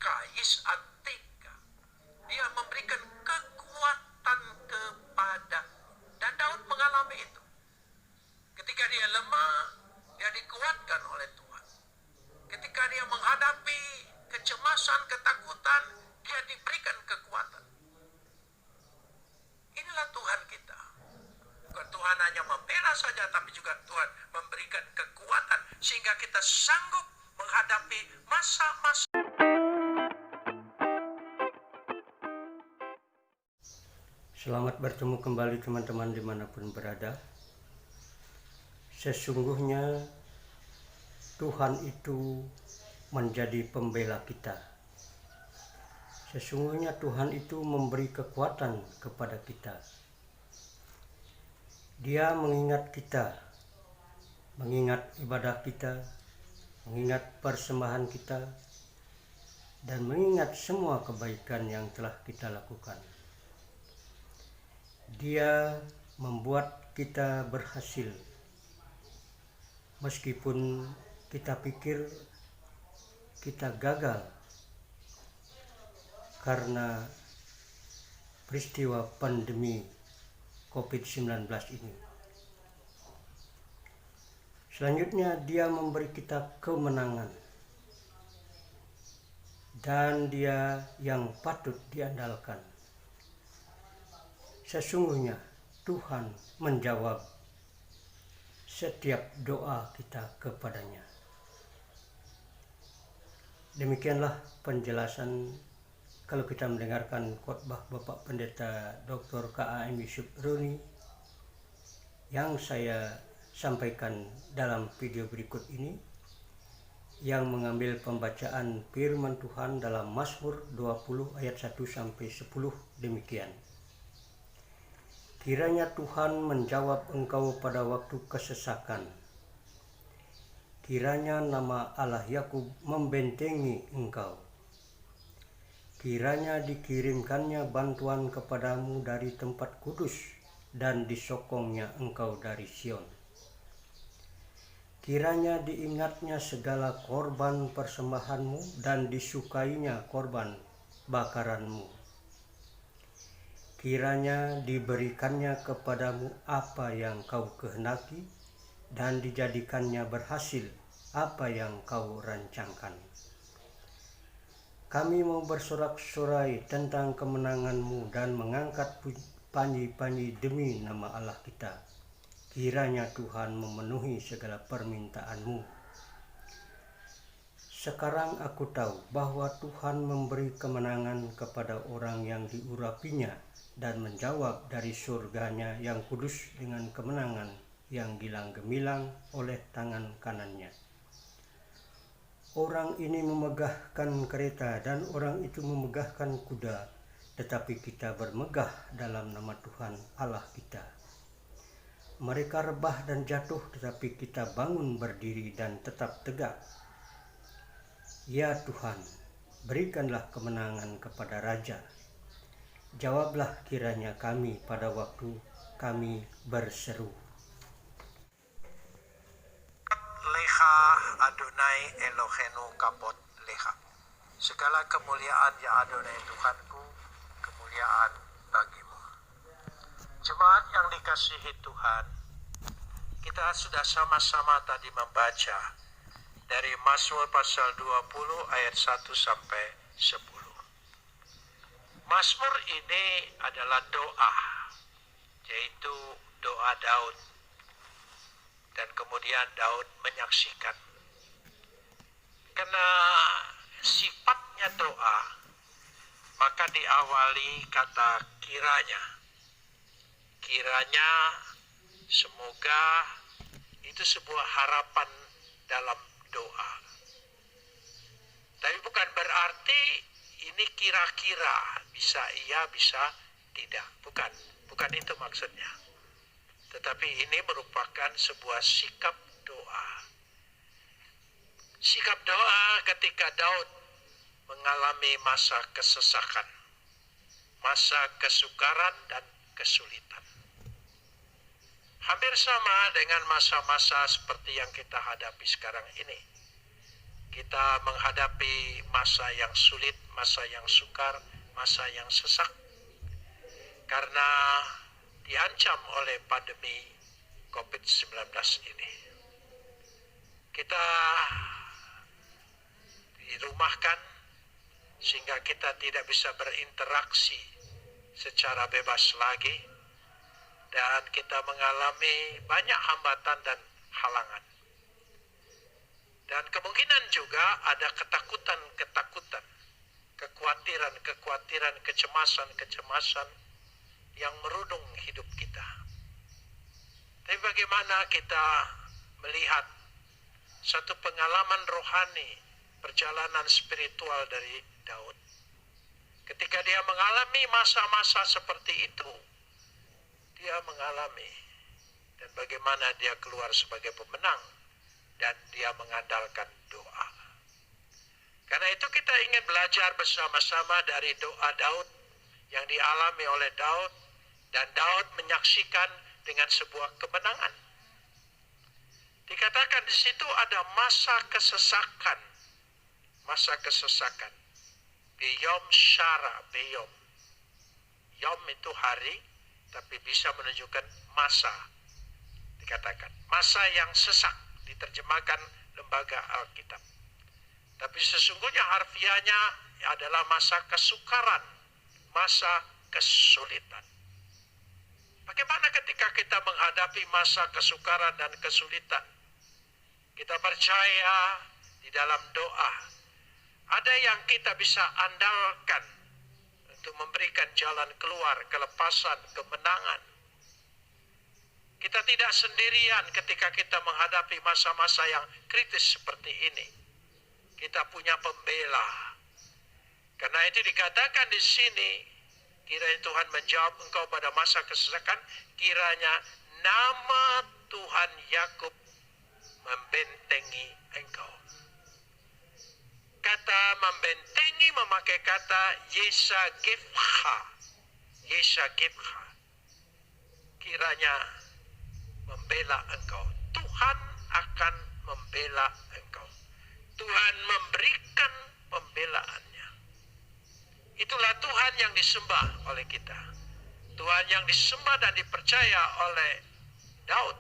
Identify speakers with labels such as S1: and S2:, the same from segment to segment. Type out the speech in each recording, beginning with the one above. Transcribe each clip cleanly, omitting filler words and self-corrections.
S1: Kais Atika. Dia memberikan kekuatan kepada, dan Daud mengalami itu. Ketika dia lemah, dia dikuatkan oleh Tuhan. Ketika dia menghadapi kecemasan, ketakutan, dia diberikan kekuatan. Inilah Tuhan kita. Bukan Tuhan hanya membela saja, tapi juga Tuhan memberikan kekuatan sehingga kita sanggup menghadapi masa-masa.
S2: Selamat bertemu kembali teman-teman dimanapun berada. Sesungguhnya Tuhan itu menjadi pembela kita. Sesungguhnya Tuhan itu memberi kekuatan kepada kita. Dia mengingat kita, mengingat ibadah kita, mengingat persembahan kita, dan mengingat semua kebaikan yang telah kita lakukan. Dia membuat kita berhasil, meskipun kita pikir kita gagal karena peristiwa pandemi COVID-19 ini. Selanjutnya dia memberi kita kemenangan, dan dia yang patut diandalkan. Sesungguhnya Tuhan menjawab setiap doa kita kepadanya. Demikianlah penjelasan kalau kita mendengarkan khotbah Bapak Pendeta Dr. K.A.M. Yusuf Roni yang saya sampaikan dalam video berikut ini, yang mengambil pembacaan firman Tuhan dalam Mazmur 20 ayat 1 sampai 10 demikian. Kiranya Tuhan menjawab engkau pada waktu kesesakan. Kiranya nama Allah Yakub membentengi engkau. Kiranya dikirimkannya bantuan kepadamu dari tempat kudus, dan disokongnya engkau dari Sion. Kiranya diingatnya segala korban persembahanmu, dan disukainya korban bakaranmu. Kiranya diberikannya kepadamu apa yang kau kehendaki, dan dijadikannya berhasil apa yang kau rancangkan. Kami mau bersorak-sorai tentang kemenanganmu dan mengangkat panji-panji demi nama Allah kita. Kiranya Tuhan memenuhi segala permintaanmu. Sekarang aku tahu bahwa Tuhan memberi kemenangan kepada orang yang diurapinya, dan menjawab dari surganya yang kudus dengan kemenangan yang gilang gemilang oleh tangan kanannya. Orang ini memegahkan kereta dan orang itu memegahkan kuda, tetapi kita bermegah dalam nama Tuhan Allah kita. Mereka rebah dan jatuh, tetapi kita bangun berdiri dan tetap tegak. Ya Tuhan, berikanlah kemenangan kepada Raja. Jawablah kiranya kami pada waktu kami berseru.
S1: Leha Adonai Elohenu kapot leha. Segala kemuliaan ya Adonai Tuhanku, kemuliaan bagimu. Jemaat yang dikasihi Tuhan, kita sudah sama-sama tadi membaca dari Mazmur pasal 20 ayat 1 sampai 10. Mazmur ini adalah doa, yaitu doa Daud. Dan kemudian Daud menyaksikan. Karena sifatnya doa, maka diawali kata kiranya. Kiranya, semoga, itu sebuah harapan dalam doa. Tapi bukan berarti ini kira-kira, bisa iya, bisa tidak. Bukan itu maksudnya. Tetapi ini merupakan sebuah sikap doa. Sikap doa ketika Daud mengalami masa kesesakan, masa kesukaran dan kesulitan. Hampir sama dengan masa-masa seperti yang kita hadapi sekarang ini. kita menghadapi masa yang sulit, masa yang sukar, masa yang sesak, karena diancam oleh pandemi COVID-19 ini. Kita dirumahkan sehingga kita tidak bisa berinteraksi secara bebas lagi, dan kita mengalami banyak hambatan dan halangan. Dan kemungkinan juga ada ketakutan-ketakutan, kekhawatiran-kekhawatiran, kecemasan-kecemasan yang merundung hidup kita. Tapi bagaimana kita melihat satu pengalaman rohani, perjalanan spiritual dari Daud? Ketika dia mengalami masa-masa seperti itu, dia mengalami dan bagaimana dia keluar sebagai pemenang, dan dia mengandalkan doa. Karena itu kita ingin belajar bersama-sama dari doa Daud yang dialami oleh Daud, dan Daud menyaksikan dengan sebuah kemenangan. Dikatakan di situ ada masa kesesakan. Masa kesesakan. Beyom syara, beyom. Yom itu hari, tapi bisa menunjukkan masa. Dikatakan masa yang sesak, diterjemahkan lembaga Alkitab. Tapi sesungguhnya harfiahnya adalah masa kesukaran, masa kesulitan. Bagaimana ketika kita menghadapi masa kesukaran dan kesulitan? Kita percaya di dalam doa ada yang kita bisa andalkan untuk memberikan jalan keluar, kelepasan, kemenangan. Kita tidak sendirian ketika kita menghadapi masa-masa yang kritis seperti ini. Kita punya pembela. Karena itu dikatakan di sini, kiranya Tuhan menjawab engkau pada masa kesesakan, kiranya nama Tuhan Yakub membentengi engkau. Kata membentengi memakai kata Yesagifha. Yesagifha. Kiranya membela engkau. Tuhan akan membela engkau. Tuhan memberikan pembelaannya. Itulah Tuhan yang disembah oleh kita. Tuhan yang disembah dan dipercaya oleh Daud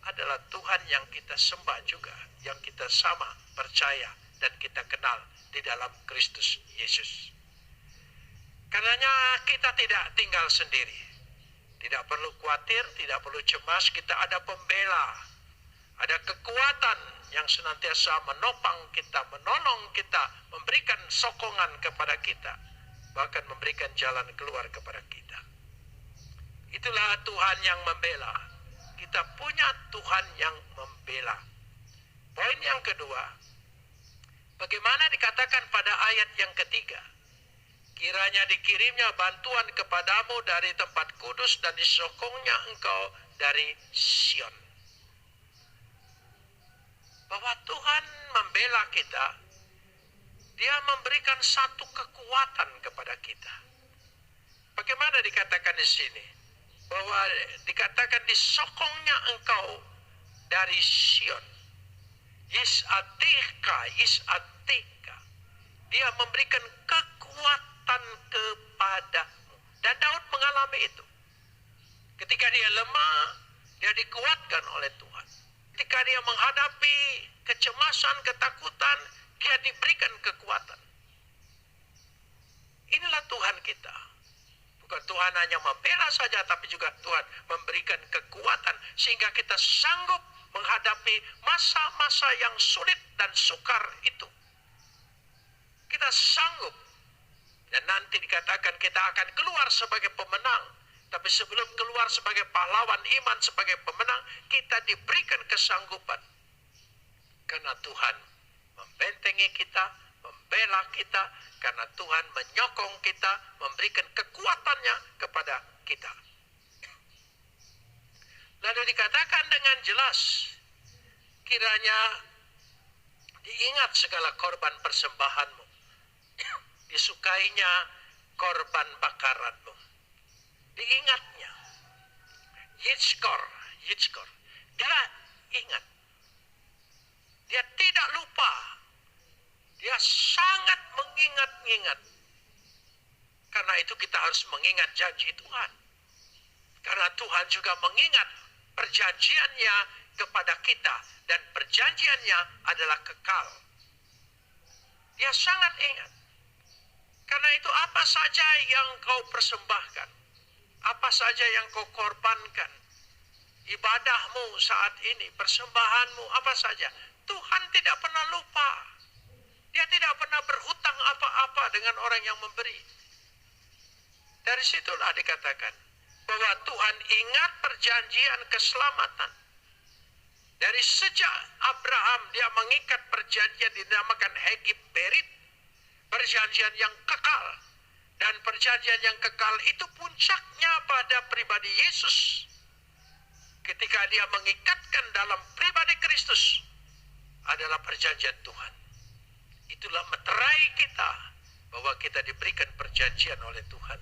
S1: adalah Tuhan yang kita sembah juga, yang kita sama percaya dan kita kenal di dalam Kristus Yesus. Karenanya kita tidak tinggal sendiri. Tidak perlu khawatir, tidak perlu cemas, kita ada pembela. Ada kekuatan yang senantiasa menopang kita, menolong kita, memberikan sokongan kepada kita, bahkan memberikan jalan keluar kepada kita. Itulah Tuhan yang membela. Kita punya Tuhan yang membela. Poin yang kedua, bagaimana dikatakan pada ayat yang ketiga? Kiranya dikirimnya bantuan kepadamu dari tempat kudus dan disokongnya engkau dari Sion. Bahwa Tuhan membela kita, Dia memberikan satu kekuatan kepada kita. Bagaimana dikatakan di sini? Bahwa dikatakan disokongnya engkau dari Sion. Yis'atika, yis'atika. Dia memberikan kekuatan kepadamu. Dan Daud mengalami itu. Ketika dia lemah, dia dikuatkan oleh Tuhan. Ketika dia menghadapi kecemasan, ketakutan, dia diberikan kekuatan. Inilah Tuhan kita. Bukan Tuhan hanya membela saja, tapi juga Tuhan memberikan kekuatan sehingga kita sanggup menghadapi masa-masa yang sulit dan sukar itu. Kita sanggup. Dan nanti dikatakan kita akan keluar sebagai pemenang. Tapi sebelum keluar sebagai pahlawan iman, sebagai pemenang, kita diberikan kesanggupan. Karena Tuhan membentengi kita, membela kita, karena Tuhan menyokong kita, memberikan kekuatannya kepada kita. Lalu dikatakan dengan jelas, kiranya diingat segala korban persembahanmu, disukainya korban bakaranmu. Diingatnya. Yitzkor. Dia ingat. Dia tidak lupa Dia sangat mengingat-ingat. Karena itu kita harus mengingat janji Tuhan. Karena Tuhan juga mengingat perjanjiannya kepada kita. Dan perjanjiannya adalah kekal. Dia sangat ingat. Karena itu apa saja yang kau persembahkan. Apa saja yang kau korbankan. Ibadahmu saat ini, persembahanmu, apa saja. Tuhan tidak pernah lupa. Dia tidak pernah berhutang apa-apa dengan orang yang memberi. Dari situlah dikatakan bahwa Tuhan ingat perjanjian keselamatan. Dari sejak Abraham dia mengikat perjanjian dinamakan Hegib Berit. Perjanjian yang kekal. Dan perjanjian yang kekal itu puncaknya pada pribadi Yesus. Ketika dia mengikatkan dalam pribadi Kristus adalah perjanjian Tuhan. Itulah meterai kita bahwa kita diberikan perjanjian oleh Tuhan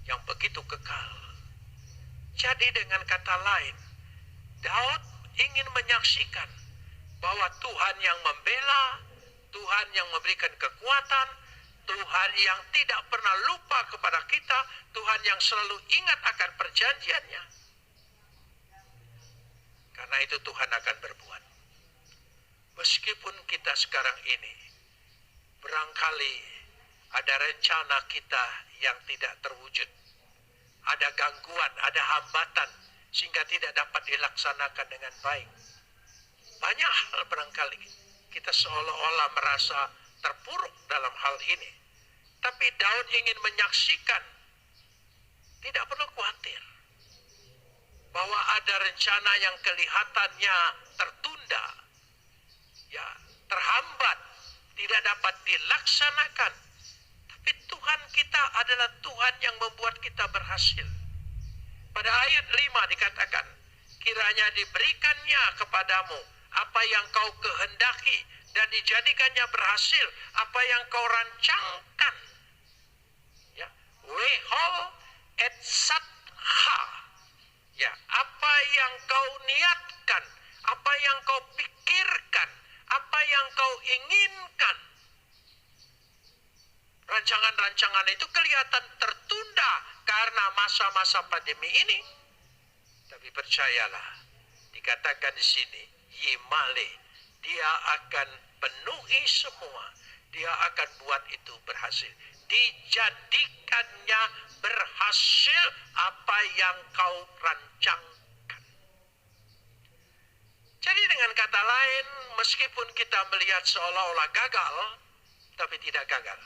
S1: yang begitu kekal. Jadi dengan kata lain, Daud ingin menyaksikan bahwa Tuhan yang membela, Tuhan yang memberikan kekuatan, Tuhan yang tidak pernah lupa kepada kita, Tuhan yang selalu ingat akan perjanjiannya. Karena itu Tuhan akan berbuat. Meskipun kita sekarang ini barangkali ada rencana kita yang tidak terwujud. Ada gangguan, ada hambatan sehingga tidak dapat dilaksanakan dengan baik. Banyak hal barangkali kita seolah-olah merasa terpuruk dalam hal ini. Tapi Daud ingin menyaksikan, tidak perlu khawatir, bahwa ada rencana yang kelihatannya tertunda, ya, terhambat, tidak dapat dilaksanakan. Tapi Tuhan kita adalah Tuhan yang membuat kita berhasil. Pada ayat 5 dikatakan, kiranya diberikannya kepadamu apa yang kau kehendaki dan dijadikannya berhasil apa yang kau rancangkan. Ya, wehol et satha. Ya, apa yang kau niatkan, apa yang kau pikirkan, apa yang kau inginkan. Rancangan-rancangan itu kelihatan tertunda karena masa-masa pandemi ini. Tapi percayalah, dikatakan di sini, Yimale, dia akan penuhi semua. Dia akan buat itu berhasil. Dijadikannya berhasil apa yang kau rancangkan. Jadi dengan kata lain, meskipun kita melihat seolah-olah gagal, tapi tidak gagal.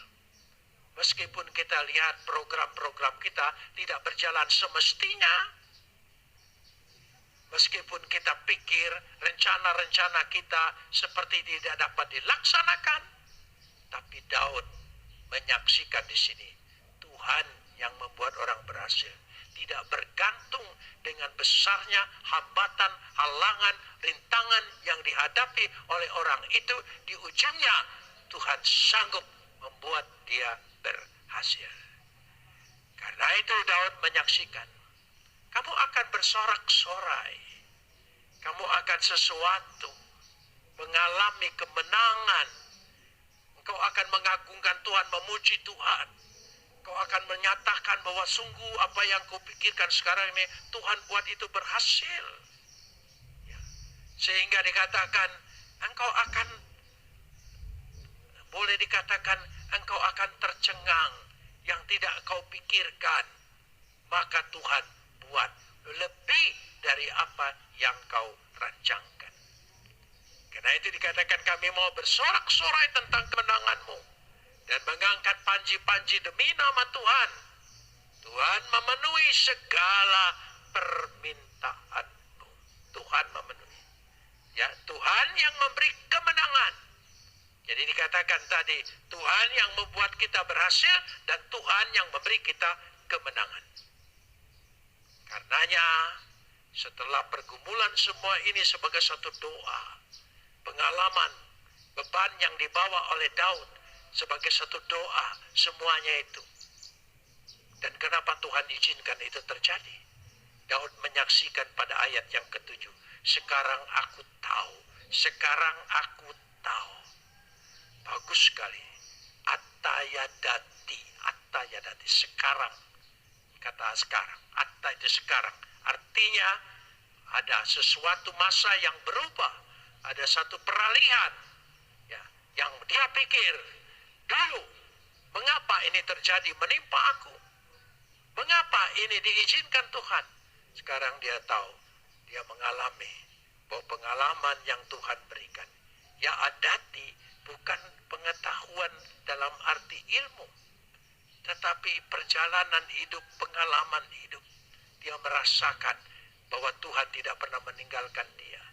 S1: Meskipun kita lihat program-program kita tidak berjalan semestinya, meskipun kita pikir rencana-rencana kita seperti tidak dapat dilaksanakan, tapi Daud menyaksikan di sini Tuhan yang membuat orang berhasil. Tidak bergantung dengan besarnya hambatan, halangan, rintangan yang dihadapi oleh orang itu. Di ujungnya Tuhan sanggup membuat dia berhasil. Karena itu Daud menyaksikan, kamu akan bersorak-sorai, kamu akan sesuatu, mengalami kemenangan, engkau akan mengagungkan Tuhan, memuji Tuhan. Kau akan menyatakan bahwa sungguh apa yang kau pikirkan sekarang ini Tuhan buat itu berhasil. Ya. Sehingga dikatakan engkau akan, boleh dikatakan engkau akan tercengang yang tidak kau pikirkan. Maka Tuhan buat lebih dari apa yang kau rancangkan. Karena itu dikatakan kami mau bersorak-sorai tentang kemenanganmu. Dan mengangkat panji-panji demi nama Tuhan. Tuhan memenuhi segala permintaanmu. Tuhan memenuhi. Ya, Tuhan yang memberi kemenangan. Jadi dikatakan tadi, Tuhan yang membuat kita berhasil dan Tuhan yang memberi kita kemenangan. Karenanya, setelah pergumulan semua ini sebagai satu doa, pengalaman, beban yang dibawa oleh Daud, sebagai satu doa semuanya itu. Dan kenapa Tuhan izinkan itu terjadi? Daud menyaksikan pada ayat yang ke-7. Sekarang aku tahu. Bagus sekali. Attayadati, attayadati, sekarang. Kata sekarang, atta itu sekarang. Artinya ada sesuatu masa yang berubah. Ada satu peralihan. Ya, yang dia pikir dulu, mengapa ini terjadi menimpa aku? Mengapa ini diizinkan Tuhan? Sekarang dia tahu, dia mengalami bahwa pengalaman yang Tuhan berikan. Ya adati, bukan pengetahuan dalam arti ilmu, tetapi perjalanan hidup, pengalaman hidup. Dia merasakan bahwa Tuhan tidak pernah meninggalkan dia.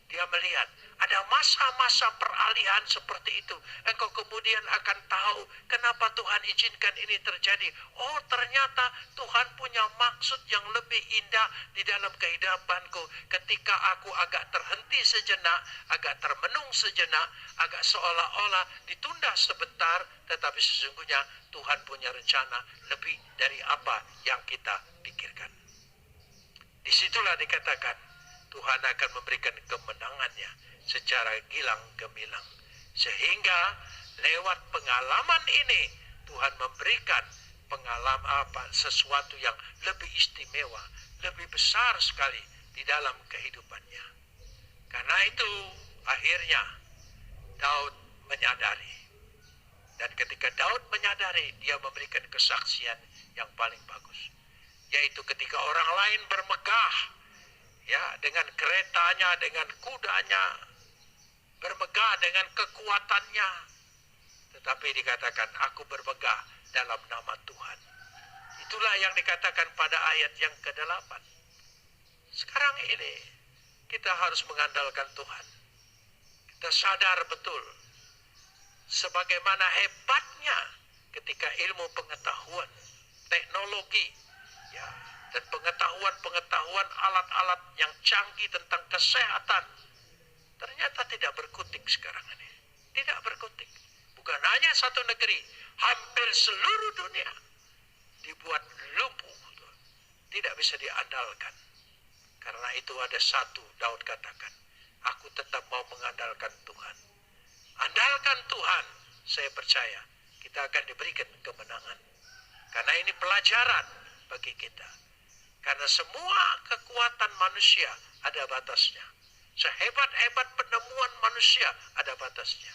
S1: Dia melihat ada masa-masa peralihan seperti itu. Engkau kemudian akan tahu kenapa Tuhan izinkan ini terjadi. Oh, ternyata Tuhan punya maksud yang lebih indah di dalam kehidupanku. Ketika aku agak terhenti sejenak, agak termenung sejenak, agak seolah-olah ditunda sebentar, tetapi sesungguhnya Tuhan punya rencana lebih dari apa yang kita pikirkan. Disitulah dikatakan Tuhan akan memberikan kemenangannya secara gilang gemilang. Sehingga lewat pengalaman ini Tuhan memberikan pengalaman sesuatu yang lebih istimewa, lebih besar sekali di dalam kehidupannya. Karena itu akhirnya Daud menyadari. Dan ketika Daud menyadari, dia memberikan kesaksian yang paling bagus. Yaitu ketika orang lain bermegah, ya, dengan keretanya, dengan kudanya, bermegah dengan kekuatannya. Tetapi dikatakan, aku bermegah dalam nama Tuhan. Itulah yang dikatakan pada ayat yang ke-8. Sekarang ini, kita harus mengandalkan Tuhan. Kita sadar betul, sebagaimana hebatnya ketika ilmu pengetahuan, teknologi, ya, dan pengetahuan alat-alat yang canggih tentang kesehatan ternyata tidak berkutik sekarang ini. Tidak berkutik. Bukan hanya satu negeri, hampir seluruh dunia dibuat lumpuh. Tidak bisa diandalkan. Karena itu ada satu, Daud katakan, aku tetap mau mengandalkan Tuhan. Andalkan Tuhan, saya percaya kita akan diberikan kemenangan. Karena ini pelajaran bagi kita. Karena semua kekuatan manusia ada batasnya. Sehebat-hebat penemuan manusia ada batasnya.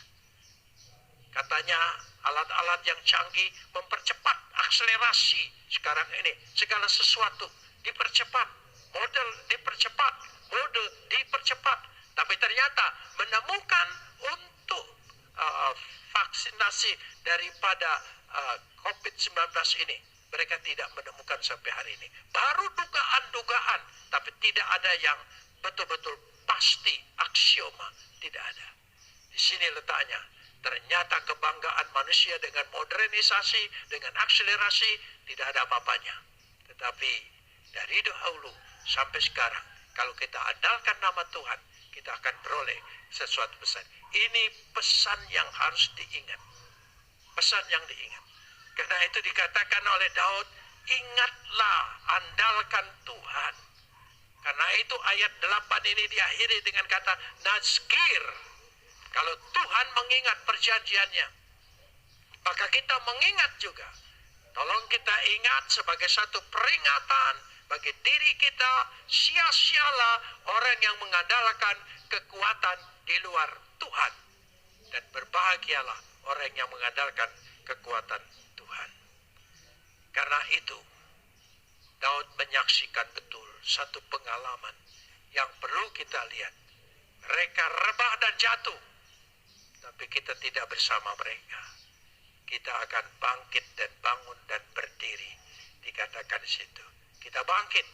S1: Katanya alat-alat yang canggih mempercepat akselerasi sekarang ini. Segala sesuatu dipercepat. Model dipercepat. Mode dipercepat. Tapi ternyata menemukan untuk vaksinasi daripada COVID-19 ini, mereka tidak menemukan sampai hari ini. Baru dugaan-dugaan, tapi tidak ada yang betul-betul pasti, aksioma, tidak ada. Di sini letaknya. Ternyata kebanggaan manusia dengan modernisasi, dengan akselerasi, tidak ada apa-apanya. Tetapi dari dahulu sampai sekarang, kalau kita andalkan nama Tuhan, kita akan beroleh sesuatu pesan. Ini pesan yang harus diingat. Pesan yang diingat. Karena itu dikatakan oleh Daud, ingatlah, andalkan Tuhan. Karena itu ayat 8 ini diakhiri dengan kata nazkir. Kalau Tuhan mengingat perjanjiannya, maka kita mengingat juga. Tolong kita ingat sebagai satu peringatan bagi diri kita, sia-sialah orang yang mengandalkan kekuatan di luar Tuhan. Dan berbahagialah orang yang mengandalkan kekuatan Tuhan. Karena itu, Daud menyaksikan betul satu pengalaman yang perlu kita lihat. Mereka rebah dan jatuh, tapi kita tidak bersama mereka. Kita akan bangkit dan bangun dan berdiri. Dikatakan di situ. Kita bangkit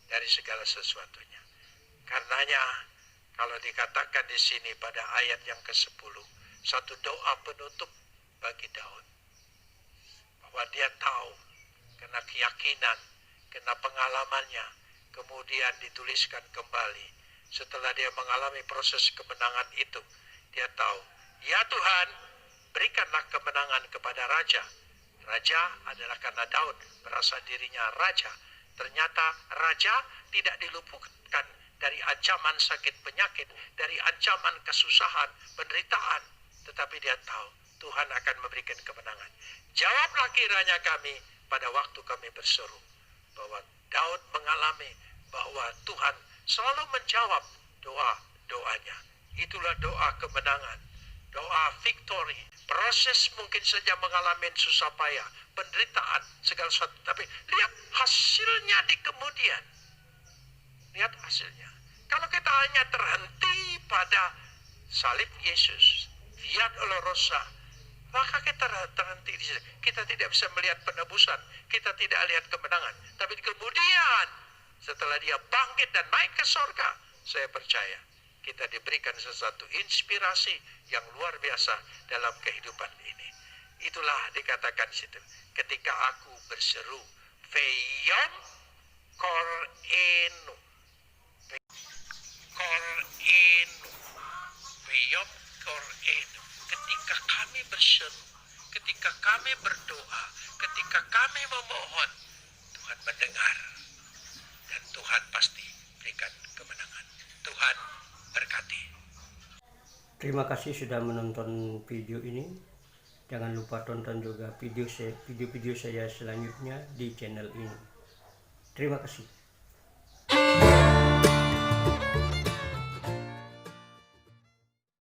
S1: dari segala sesuatunya. Karenanya, kalau dikatakan di sini pada ayat yang ke-10, satu doa penutup bagi Daud. Bahwa dia tahu, karena keyakinan, karena pengalamannya, kemudian dituliskan kembali. Setelah dia mengalami proses kemenangan itu, dia tahu, ya Tuhan, berikanlah kemenangan kepada Raja. Raja adalah karena Daud merasa dirinya Raja. Ternyata Raja tidak diluputkan dari ancaman sakit penyakit, dari ancaman kesusahan, penderitaan. tetapi dia tahu Tuhan akan memberikan kemenangan. Jawablah kiranya kami pada waktu kami berseru, bahwa Daud mengalami bahwa Tuhan selalu menjawab doa-doanya. Itulah doa kemenangan, doa victory. Proses mungkin saja mengalami susah payah, penderitaan, segala sesuatu, tapi lihat hasilnya di kemudian. Lihat hasilnya. Kalau kita hanya terhenti pada salib Yesus, Via Dolorosa, maka kita terhenti di situ. Kita tidak bisa melihat penebusan, kita tidak lihat kemenangan. Tapi kemudian setelah dia bangkit dan naik ke sorga, saya percaya kita diberikan sesuatu inspirasi yang luar biasa dalam kehidupan ini. Itulah dikatakan situ. Ketika aku berseru, Veion Korenu. Korenu. Veion Korenu. Ketika kami berseru, ketika kami berdoa, ketika kami memohon, Tuhan mendengar. Dan Tuhan pasti berikan kemenangan. Tuhan berkati.
S2: Terima kasih sudah menonton video ini. Jangan lupa tonton juga video-video saya selanjutnya di channel ini. Terima kasih.